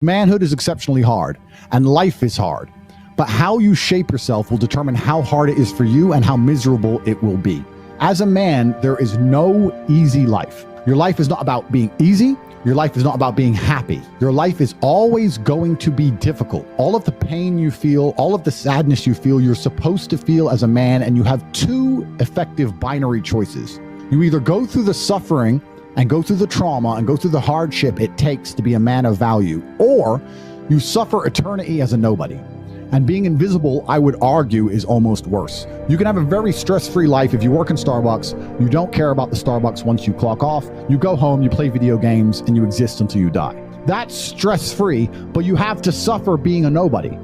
Manhood is exceptionally hard, and life is hard. But how you shape yourself will determine how hard it is for you and how miserable it will be. As a man, there is no easy life. Your life is not about being easy. Your life is not about being happy. Your life is always going to be difficult. All of the pain you feel, all of the sadness you feel, you're supposed to feel as a man, and you have two effective binary choices. You either go through the suffering and go through the trauma and go through the hardship it takes to be a man of value, or you suffer eternity as a nobody. And being invisible, I would argue, is almost worse. You can have a very stress-free life if you work in Starbucks. You don't care about the Starbucks once you clock off. You go home, you play video games, and you exist until you die. That's stress-free, but you have to suffer being a nobody.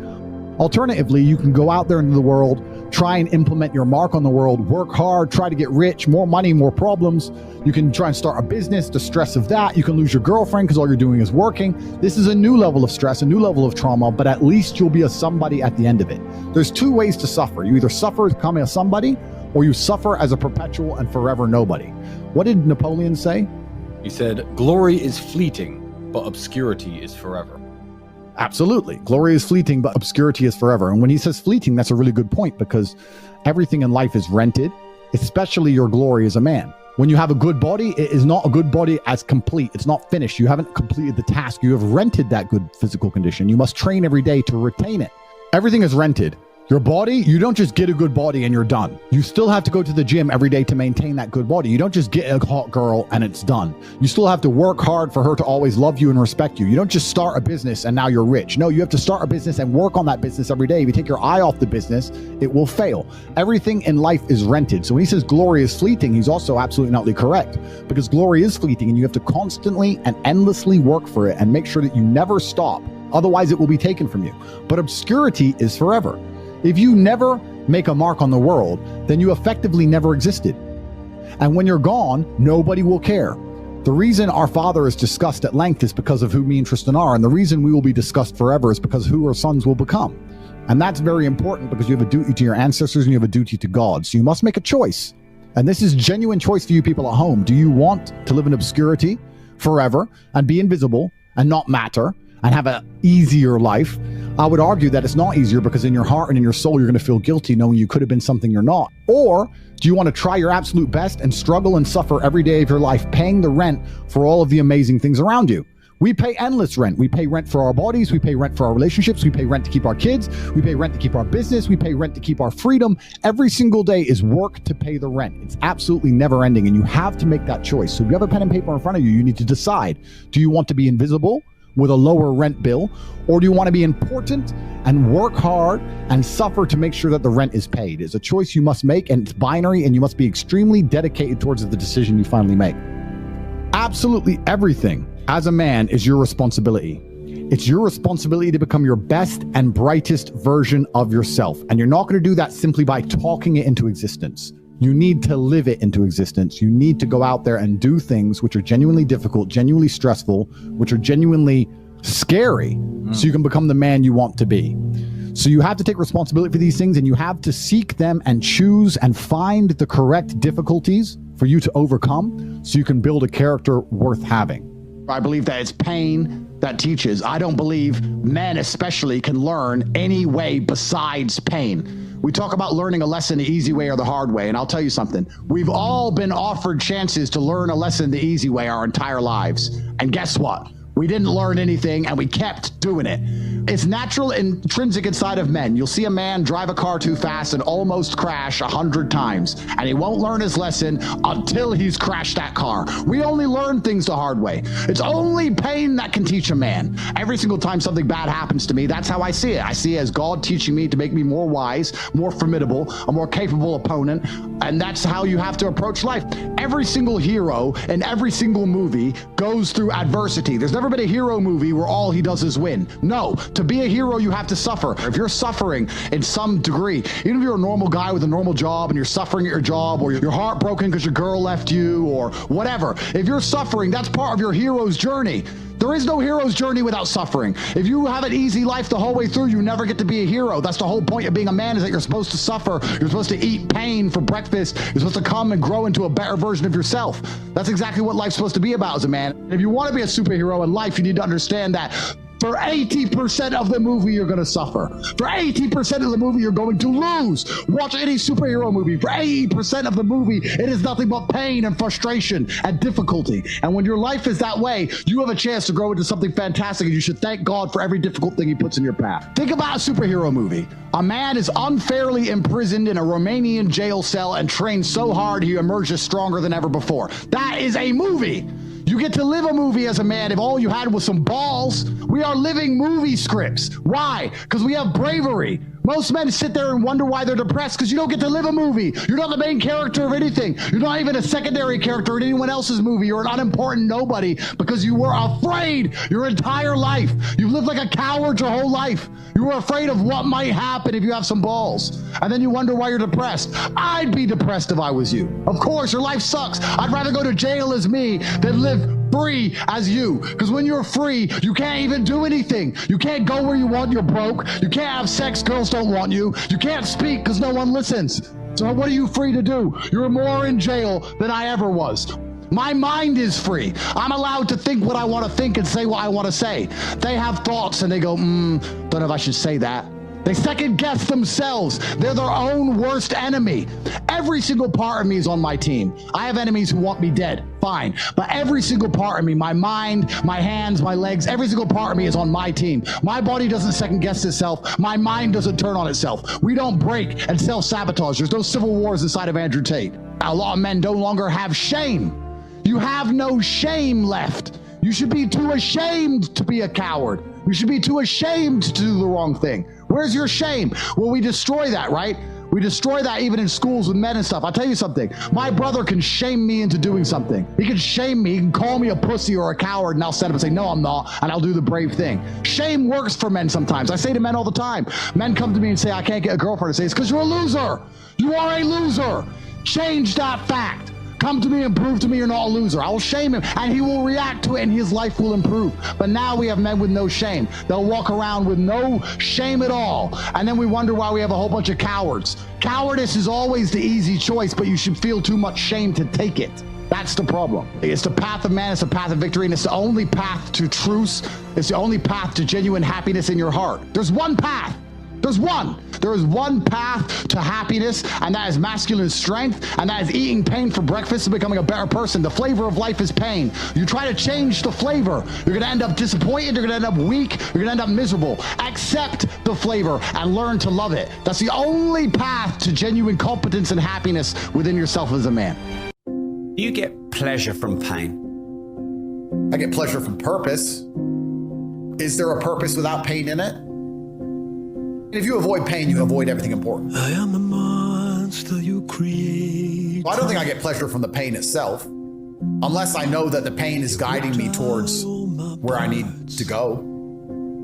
Alternatively, you can go out there into the world, try and implement your mark on the world, work hard, try to get rich, more money, more problems. You can try and start a business, the stress of that. You can lose your girlfriend because all you're doing is working. This is a new level of stress, a new level of trauma, but at least you'll be a somebody at the end of it. There's two ways to suffer. You either suffer becoming a somebody, or you suffer as a perpetual and forever nobody. What did Napoleon say? He said, "Glory is fleeting, but obscurity is forever." Absolutely. Glory is fleeting, but obscurity is forever. And when he says fleeting, that's a really good point, because everything in life is rented, especially your glory as a man. When you have a good body, it is not a good body as complete. It's not finished. You haven't completed the task. You have rented that good physical condition. You must train every day to retain it. Everything is rented. Your body, you don't just get a good body and you're done. You still have to go to the gym every day to maintain that good body. You don't just get a hot girl and it's done. You still have to work hard for her to always love you and respect you. You don't just start a business and now you're rich. No, you have to start a business and work on that business every day. If you take your eye off the business, it will fail. Everything in life is rented. So when he says glory is fleeting, he's also absolutely not correct, because glory is fleeting and you have to constantly and endlessly work for it and make sure that you never stop. Otherwise, it will be taken from you. But obscurity is forever. If you never make a mark on the world, then you effectively never existed. And when you're gone, nobody will care. The reason our Father is discussed at length is because of who me and Tristan are. And the reason we will be discussed forever is because who our sons will become. And that's very important, because you have a duty to your ancestors and you have a duty to God. So you must make a choice. And this is genuine choice for you people at home. Do you want to live in obscurity forever and be invisible and not matter and have an easier life? I would argue that it's not easier, because in your heart and in your soul, you're going to feel guilty knowing you could have been something you're not. Or do you want to try your absolute best and struggle and suffer every day of your life, paying the rent for all of the amazing things around you? We pay endless rent. We pay rent for our bodies. We pay rent for our relationships. We pay rent to keep our kids. We pay rent to keep our business. We pay rent to keep our freedom. Every single day is work to pay the rent. It's absolutely never ending, and you have to make that choice. So if you have a pen and paper in front of you, you need to decide, do you want to be invisible with a lower rent bill, or do you want to be important and work hard and suffer to make sure that the rent is paid? It's a choice you must make, and it's binary, and you must be extremely dedicated towards the decision you finally make. Absolutely everything as a man is your responsibility. It's your responsibility to become your best and brightest version of yourself. And you're not going to do that simply by talking it into existence. You need to live it into existence. You need to go out there and do things which are genuinely difficult, genuinely stressful, which are genuinely scary, so you can become the man you want to be. So you have to take responsibility for these things, and you have to seek them and choose and find the correct difficulties for you to overcome, so you can build a character worth having. I believe that it's pain that teaches. I don't believe men especially can learn any way besides pain. We talk about learning a lesson the easy way or the hard way, and I'll tell you something. We've all been offered chances to learn a lesson the easy way our entire lives. And guess what? We didn't learn anything, and we kept doing it. It's natural, intrinsic inside of men. You'll see a man drive a car too fast and almost crash 100 times, and he won't learn his lesson until he's crashed that car. We only learn things the hard way. It's only pain that can teach a man. Every single time something bad happens to me, that's how I see it. I see it as God teaching me to make me more wise, more formidable, a more capable opponent, and that's how you have to approach life. Every single hero in every single movie goes through adversity. There's never been a hero movie where all he does is win. No, to be a hero, you have to suffer. If you're suffering in some degree, even if you're a normal guy with a normal job and you're suffering at your job, or you're heartbroken because your girl left you, or whatever, if you're suffering, that's part of your hero's journey. There is no hero's journey without suffering. If you have an easy life the whole way through, you never get to be a hero. That's the whole point of being a man, is that you're supposed to suffer. You're supposed to eat pain for breakfast. You're supposed to come and grow into a better version of yourself. That's exactly what life's supposed to be about as a man. If you want to be a superhero in life, you need to understand that For 80% of the movie, you're going to suffer. For 80% of the movie, you're going to lose. Watch any superhero movie. For 80% of the movie, it is nothing but pain and frustration and difficulty. And when your life is that way, you have a chance to grow into something fantastic, and you should thank God for every difficult thing he puts in your path. Think about a superhero movie. A man is unfairly imprisoned in a Romanian jail cell and trained so hard he emerges stronger than ever before. That is a movie. You get to live a movie as a man if all you had was some balls. We are living movie scripts. Why? Because we have bravery. Most men sit there and wonder why they're depressed because you don't get to live a movie. You're not the main character of anything. You're not even a secondary character in anyone else's movie. You're an unimportant nobody because you were afraid your entire life. You've lived like a coward your whole life. You were afraid of what might happen if you have some balls. And then you wonder why you're depressed. I'd be depressed if I was you. Of course, your life sucks. I'd rather go to jail as me than live free as you. Because when you're free, you can't even do anything. You can't go where you want. You're broke. You can't have sex. Girls don't want you. You can't speak because no one listens. So what are you free to do? You're more in jail than I ever was. My mind is free. I'm allowed to think what I want to think and say what I want to say. They have thoughts and they go, don't know if I should say that. They second guess themselves. They're their own worst enemy. Every single part of me is on my team. I have enemies who want me dead. Fine. But every single part of me, my mind, my hands, my legs, every single part of me is on my team. My body doesn't second guess itself. My mind doesn't turn on itself. We don't break and self-sabotage. There's no civil wars inside of Andrew Tate. A lot of men no longer have shame. You have no shame left. You should be too ashamed to be a coward. You should be too ashamed to do the wrong thing. Where's your shame? Well, we destroy that, right? We destroy that even in schools with men and stuff. I'll tell you something. My brother can shame me into doing something. He can shame me. He can call me a pussy or a coward, and I'll stand up and say, no, I'm not, and I'll do the brave thing. Shame works for men sometimes. I say to men all the time. Men come to me and say, I can't get a girlfriend. I say, it's because you're a loser. You are a loser. Change that fact. Come to me and prove to me you're not a loser. I will shame him, and he will react to it, and his life will improve. But now we have men with no shame. They'll walk around with no shame at all, and then we wonder why we have a whole bunch of cowards. Cowardice is always the easy choice, but you should feel too much shame to take it. That's the problem. It's the path of man. It's the path of victory, and it's the only path to truth. It's the only path to genuine happiness in your heart. There's one path. There's one. There is one path to happiness, and that is masculine strength, and that is eating pain for breakfast and becoming a better person. The flavor of life is pain. You try to change the flavor, you're going to end up disappointed, you're going to end up weak, you're going to end up miserable. Accept the flavor and learn to love it. That's the only path to genuine competence and happiness within yourself as a man. You get pleasure from pain. I get pleasure from purpose. Is there a purpose without pain in it? If you avoid pain, you avoid everything important. I am the monster you create. Well, I don't think I get pleasure from the pain itself, unless I know that the pain is guiding me towards where I need to go.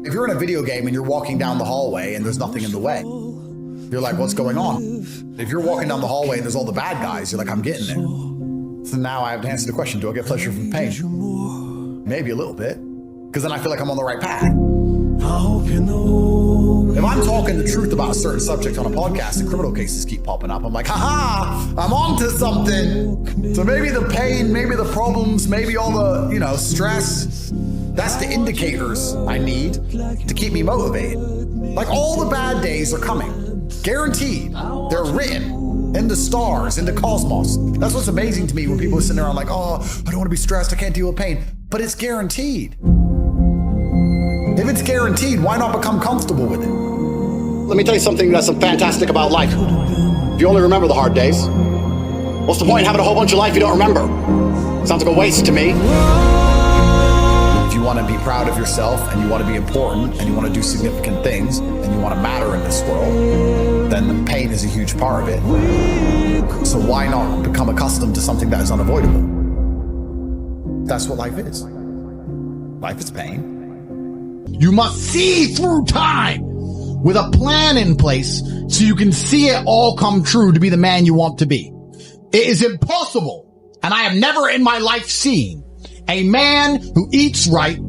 If you're in a video game and you're walking down the hallway and there's nothing in the way, you're like, what's going on? If you're walking down the hallway and there's all the bad guys, you're like, I'm getting there. So now I have to answer the question, do I get pleasure from pain? Maybe a little bit, because then I feel like I'm on the right path. If I'm talking the truth about a certain subject on a podcast and criminal cases keep popping up, I'm like, haha, I'm onto something. So maybe the pain, maybe the problems, maybe all the, stress, that's the indicators I need to keep me motivated. Like all the bad days are coming, guaranteed. They're written in the stars, in the cosmos. That's what's amazing to me when people are sitting around like, oh, I don't want to be stressed, I can't deal with pain. But it's guaranteed. If it's guaranteed, why not become comfortable with it? Let me tell you something that's fantastic about life. If you only remember the hard days, what's the point in having a whole bunch of life you don't remember? Sounds like a waste to me. If you want to be proud of yourself and you want to be important and you want to do significant things and you want to matter in this world, then the pain is a huge part of it. So why not become accustomed to something that is unavoidable? That's what life is. Life is pain. You must see through time with a plan in place so you can see it all come true to be the man you want to be. It is impossible, and I have never in my life seen a man who eats right,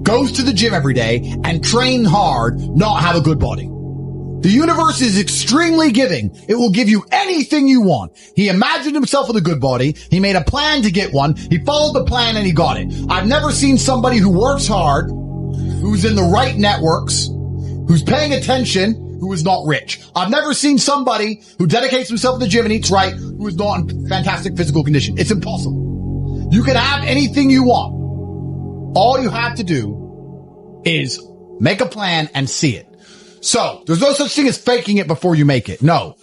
goes to the gym every day, and trains hard not have a good body. The universe is extremely giving. It will give you anything you want. He imagined himself with a good body. He made a plan to get one. He followed the plan and he got it. I've never seen somebody who works hard, who's in the right networks, who's paying attention, who is not rich. I've never seen somebody who dedicates himself to the gym and eats right who is not in fantastic physical condition. It's impossible. You can have anything you want. All you have to do is make a plan and see it. So there's no such thing as faking it before you make it. No,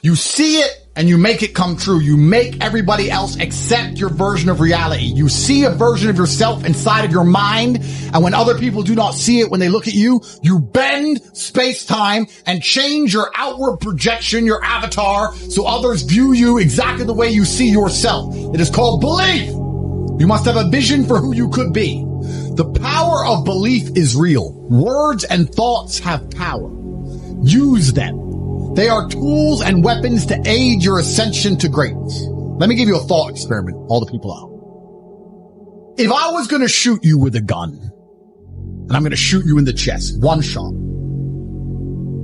you see it and you make it come true. You make everybody else accept your version of reality. You see a version of yourself inside of your mind. And when other people do not see it, when they look at you, you bend space-time and change your outward projection, your avatar, so others view you exactly the way you see yourself. It is called belief. You must have a vision for who you could be. The power of belief is real. Words and thoughts have power. Use them. They are tools and weapons to aid your ascension to greatness. Let me give you a thought experiment, all the people out. If I was going to shoot you with a gun, and I'm going to shoot you in the chest, one shot,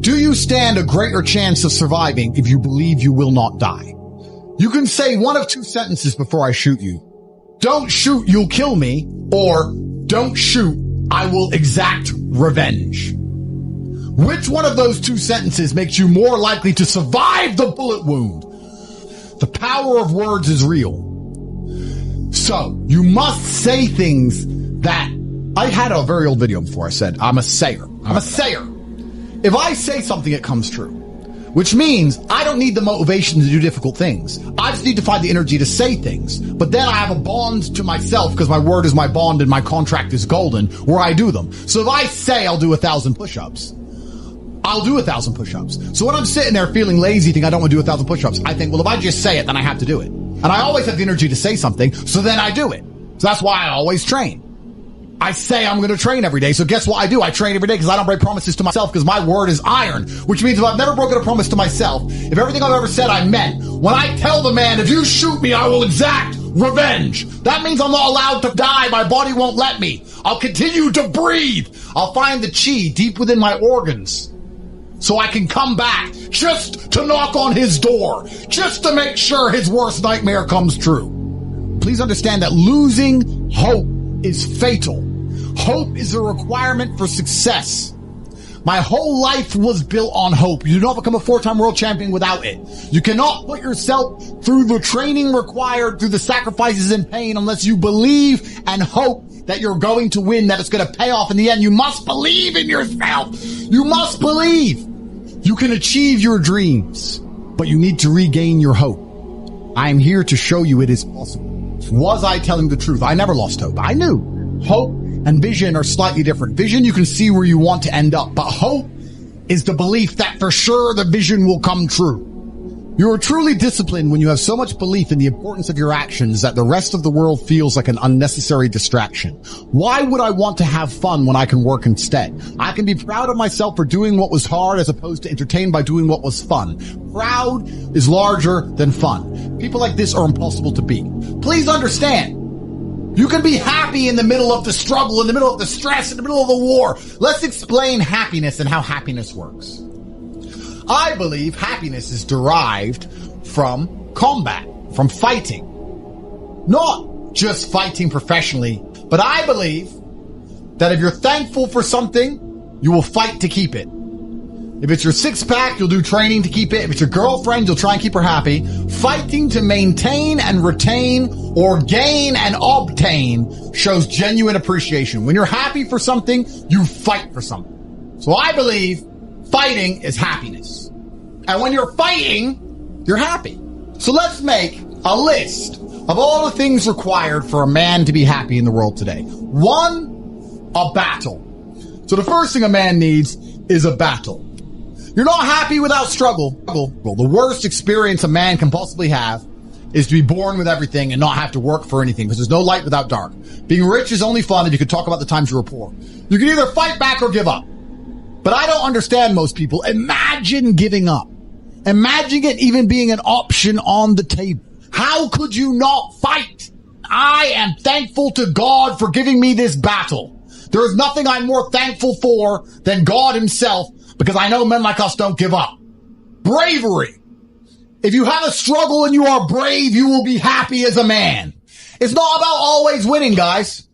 do you stand a greater chance of surviving if you believe you will not die? You can say one of two sentences before I shoot you. Don't shoot, you'll kill me, or don't shoot, I will exact revenge. Which one of those two sentences makes you more likely to survive the bullet wound? The power of words is real. So you must say things that I had a very old video before I said, I'm a sayer. I'm a sayer. If I say something, it comes true, which means I don't need the motivation to do difficult things. I just need to find the energy to say things. But then I have a bond to myself because my word is my bond and my contract is golden where I do them. So if I say I'll do 1,000 push-ups, I'll do 1,000 push-ups. So when I'm sitting there feeling lazy, think I don't want to do 1,000 push-ups, I think, well, if I just say it, then I have to do it. And I always have the energy to say something, so then I do it. So that's why I always train. I say I'm going to train every day. So guess what I do? I train every day because I don't break promises to myself because my word is iron, which means if I've never broken a promise to myself, if everything I've ever said I meant, when I tell the man, if you shoot me, I will exact revenge. That means I'm not allowed to die. My body won't let me. I'll continue to breathe. I'll find the chi deep within my organs so I can come back just to knock on his door, just to make sure his worst nightmare comes true. Please understand that losing hope is fatal. Hope is a requirement for success. My whole life was built on hope. You do not become a 4-time world champion without it. You cannot put yourself through the training required, through the sacrifices and pain, unless you believe and hope that you're going to win, that it's going to pay off in the end. You must believe in yourself. You must believe. You can achieve your dreams, but you need to regain your hope. I am here to show you it is possible. Was I telling the truth? I never lost hope. I knew hope and vision are slightly different. Vision, you can see where you want to end up, but hope is the belief that for sure the vision will come true. You are truly disciplined when you have so much belief in the importance of your actions that the rest of the world feels like an unnecessary distraction. Why would I want to have fun when I can work instead? I can be proud of myself for doing what was hard as opposed to entertained by doing what was fun. Proud is larger than fun. People like this are impossible to beat. Please understand. You can be happy in the middle of the struggle, in the middle of the stress, in the middle of the war. Let's explain happiness and how happiness works. I believe happiness is derived from combat, from fighting. Not just fighting professionally, but I believe that if you're thankful for something, you will fight to keep it. If it's your six-pack, you'll do training to keep it. If it's your girlfriend, you'll try and keep her happy. Fighting to maintain and retain or gain and obtain shows genuine appreciation. When you're happy for something, you fight for something. So I believe fighting is happiness. And when you're fighting, you're happy. So let's make a list of all the things required for a man to be happy in the world today. 1, a battle. So the first thing a man needs is a battle. You're not happy without struggle. Well, the worst experience a man can possibly have is to be born with everything and not have to work for anything, because there's no light without dark. Being rich is only fun if you can talk about the times you were poor. You can either fight back or give up. But I don't understand most people. Imagine giving up. Imagine it even being an option on the table. How could you not fight? I am thankful to God for giving me this battle. There is nothing I'm more thankful for than God himself, because I know men like us don't give up. Bravery. If you have a struggle and you are brave, you will be happy as a man. It's not about always winning, guys.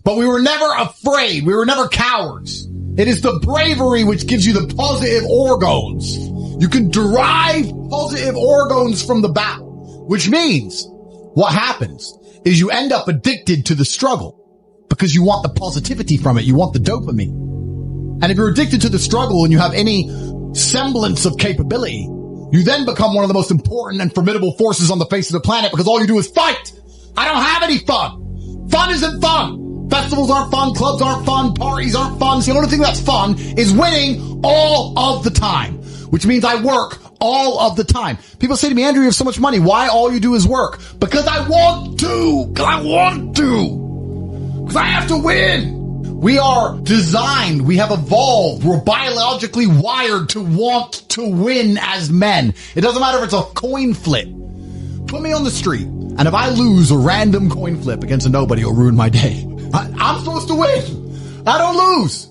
but we were never afraid. We were never cowards. It is the bravery which gives you the positive organs. You can derive positive organs from the battle, which means what happens is you end up addicted to the struggle because you want the positivity from it. You want the dopamine. And if you're addicted to the struggle and you have any semblance of capability, you then become one of the most important and formidable forces on the face of the planet because all you do is fight. I don't have any fun. Fun isn't fun. Festivals aren't fun. Clubs aren't fun. Parties aren't fun. So the only thing that's fun is winning all of the time, which means I work all of the time. People say to me, Andrew, you have so much money. Why all you do is work? Because I want to. Because I want to. Because I have to win. We are designed. We have evolved. We're biologically wired to want to win as men. It doesn't matter if it's a coin flip. Put me on the street, and if I lose a random coin flip against a nobody, it'll ruin my day. I'm supposed to win. I don't lose.